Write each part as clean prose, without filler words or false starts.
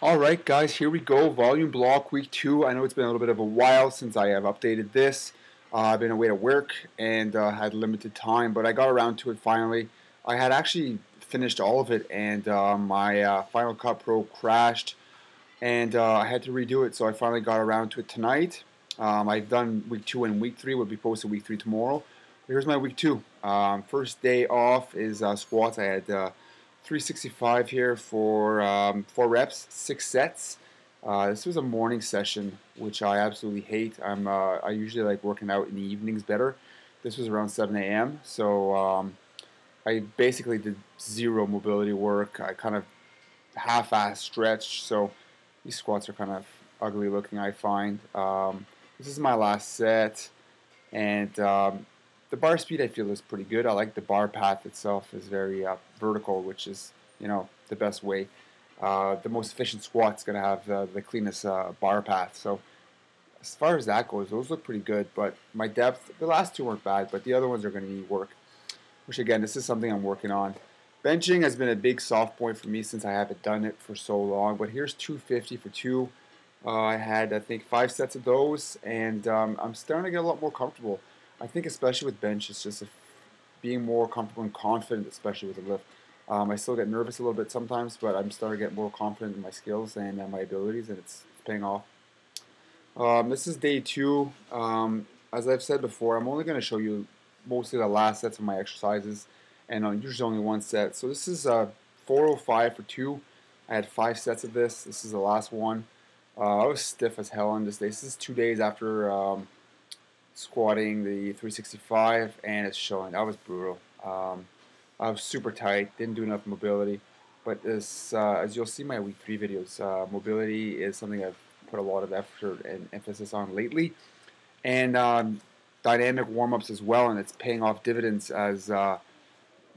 All right, guys, here we go. Volume block week 2. I know it's been a little bit of a while since I have updated this. I've been away to work and had limited time, but I got around to it finally. I had actually finished all of it, and my Final Cut Pro crashed, and I had to redo it. So I finally got around to it tonight. I've done week 2 and week 3. Will be posted week 3 tomorrow. Here's my week 2. First day off is squats. I had 365 here for 4 reps, 6 sets. This was a morning session, which I absolutely hate. I usually like working out in the evenings better. This was around 7 a.m. So I basically did zero mobility work. I kind of half-ass stretched. So these squats are kind of ugly looking, I find. This is my last set, and the bar speed I feel is pretty good. I like the bar path itself is very vertical, which is the best way. The most efficient squat's gonna have the cleanest bar path. So as far as that goes, those look pretty good. But my depth, the last two weren't bad, but the other ones are gonna need work. Which again, this is something I'm working on. Benching has been a big soft point for me since I haven't done it for so long. But here's 250 for 2. I had, I think, 5 sets of those, and I'm starting to get a lot more comfortable. I think especially with bench, it's just being more comfortable and confident, especially with the lift. I still get nervous a little bit sometimes, but I'm starting to get more confident in my skills and my abilities, and it's paying off. This is day 2. As I've said before, I'm only going to show you mostly the last sets of my exercises, and usually only one set. So this is 405 for 2. I had 5 sets of this. This is the last one. I was stiff as hell on this day. This is 2 days after squatting the 365, and it's showing. That was brutal. I was super tight, didn't do enough mobility. But this, as you'll see in my week 3 videos, mobility is something I've put a lot of effort and emphasis on lately. And dynamic warm-ups as well, and it's paying off dividends as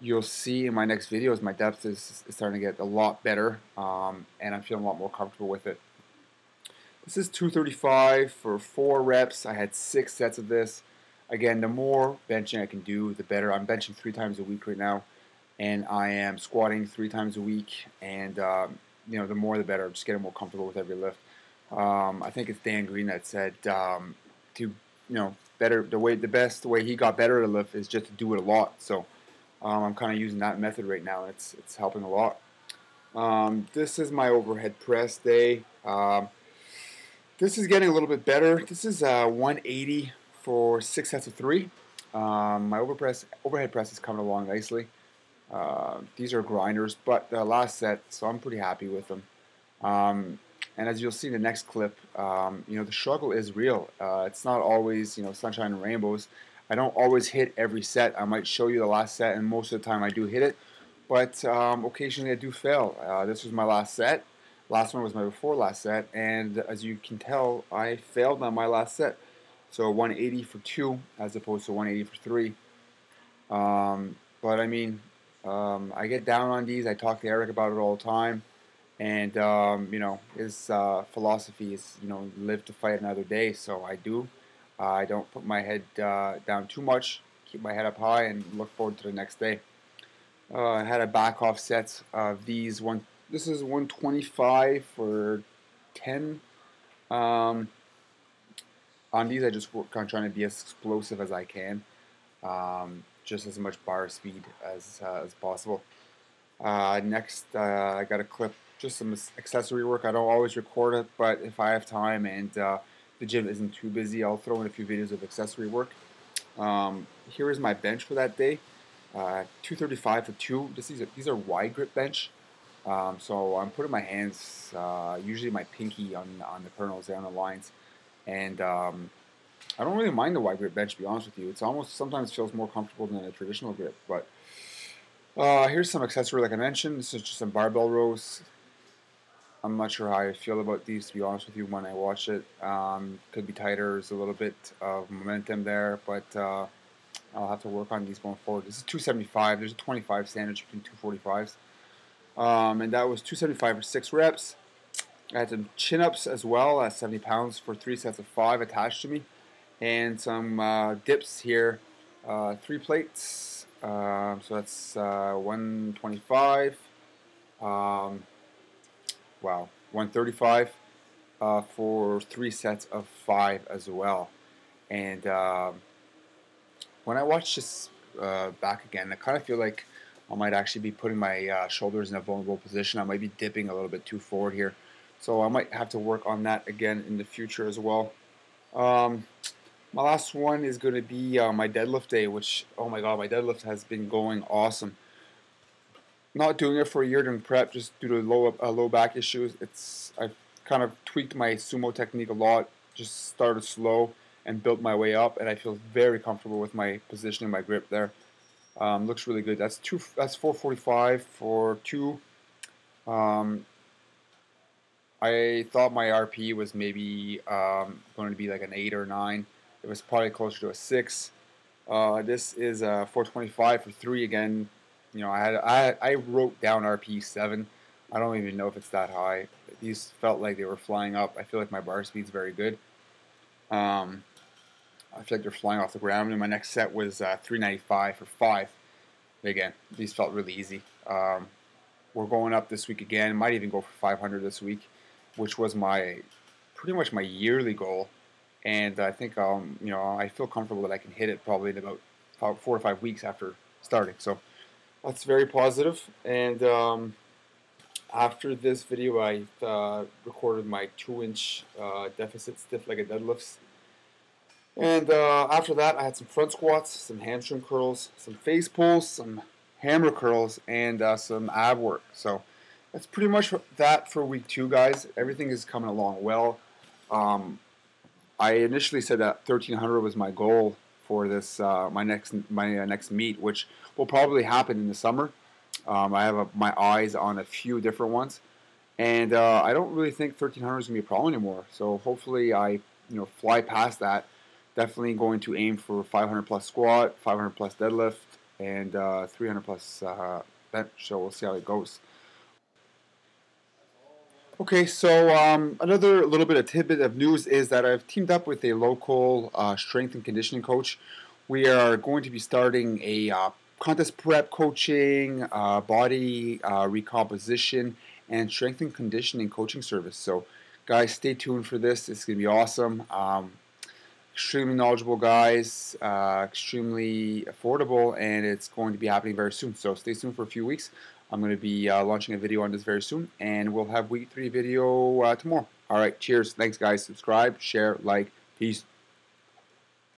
you'll see in my next videos. My depth is starting to get a lot better, and I'm feeling a lot more comfortable with it. This is 235 for 4 reps. I had 6 sets of this. Again, the more benching I can do, the better. I'm benching 3 times a week right now, and I am squatting 3 times a week. And the more the better. I'm just getting more comfortable with every lift. I think it's Dan Green that said better. The best way he got better at a lift is just to do it a lot. So I'm kind of using that method right now, and it's helping a lot. This is my overhead press day. This is getting a little bit better. This is 180 for 6 sets of 3. My overhead press is coming along nicely. These are grinders, but the last set, so I'm pretty happy with them. And as you'll see in the next clip, the struggle is real. It's not always, sunshine and rainbows. I don't always hit every set. I might show you the last set, and most of the time I do hit it. But occasionally I do fail. This was my last set. Last one was my before last set, and as you can tell, I failed on my last set. So 180 for 2 as opposed to 180 for 3. But I mean, I get down on these. I talk to Eric about it all the time, and his philosophy is live to fight another day. So I do. I don't put my head down too much. Keep my head up high and look forward to the next day. I had a back off set of these one. This is 125 for 10. On these, I just work on trying to be as explosive as I can, just as much bar speed as possible. Next, I got a clip, just some accessory work. I don't always record it, but if I have time and the gym isn't too busy, I'll throw in a few videos of accessory work. Here is my bench for that day. 235 for 2. These are wide grip bench. So I'm putting my hands, usually my pinky on the kernels there on the lines, and I don't really mind the wide grip bench, to be honest with you. It's almost sometimes feels more comfortable than a traditional grip. But here's some accessory, like I mentioned. This is just some barbell rows. I'm not sure how I feel about these, to be honest with you, when I watch it. Could be tighter. There's a little bit of momentum there, but I'll have to work on these going forward. This is 275. There's a 25 sandwich between 245s. And that was 275 for 6 reps. I had some chin-ups as well at 70 pounds for 3 sets of 5 attached to me. And some dips here, 3 plates. So that's 125. Wow. 135 for 3 sets of 5 as well. And when I watch this back again, I kind of feel like I might actually be putting my shoulders in a vulnerable position. I might be dipping a little bit too forward here. So I might have to work on that again in the future as well. Um, my last one is going to be my deadlift day, which, oh my god, my deadlift has been going awesome. Not doing it for a year during prep just due to low back issues. I've kind of tweaked my sumo technique a lot. Just started slow and built my way up, and I feel very comfortable with my position and my grip there. Looks really good. That's 445 for 2. Um, I thought my RP was maybe going to be like an 8 or 9. It was probably closer to a 6. This is 425 for 3 again. You know, I wrote down RP 7. I don't even know if it's that high. These felt like they were flying up. I feel like my bar speed's very good. I feel like they're flying off the ground. And my next set was 395 for 5. Again, these felt really easy. We're going up this week again. Might even go for 500 this week, which was pretty much my yearly goal. And I think you know, I feel comfortable that I can hit it probably in about 4 or 5 weeks after starting. So that's very positive. And after this video, I recorded my 2-inch deficit stiff-legged deadlifts. And after that, I had some front squats, some hamstring curls, some face pulls, some hammer curls, and some ab work. So that's pretty much that for week 2, guys. Everything is coming along well. I initially said that 1,300 was my goal for this my next meet, which will probably happen in the summer. I have my eyes on a few different ones, and I don't really think 1,300 is gonna be a problem anymore. So hopefully I fly past that. Definitely going to aim for 500 plus squat, 500 plus deadlift, and 300 plus bench. So we'll see how it goes. Okay, so another little bit of tidbit of news is that I've teamed up with a local strength and conditioning coach. We are going to be starting a contest prep coaching, body recomposition, and strength and conditioning coaching service. So, guys, stay tuned for this. It's going to be awesome. Extremely knowledgeable guys, extremely affordable, and it's going to be happening very soon. So stay tuned for a few weeks. I'm going to be launching a video on this very soon, and we'll have week 3 video tomorrow. All right, cheers. Thanks, guys. Subscribe, share, like. Peace.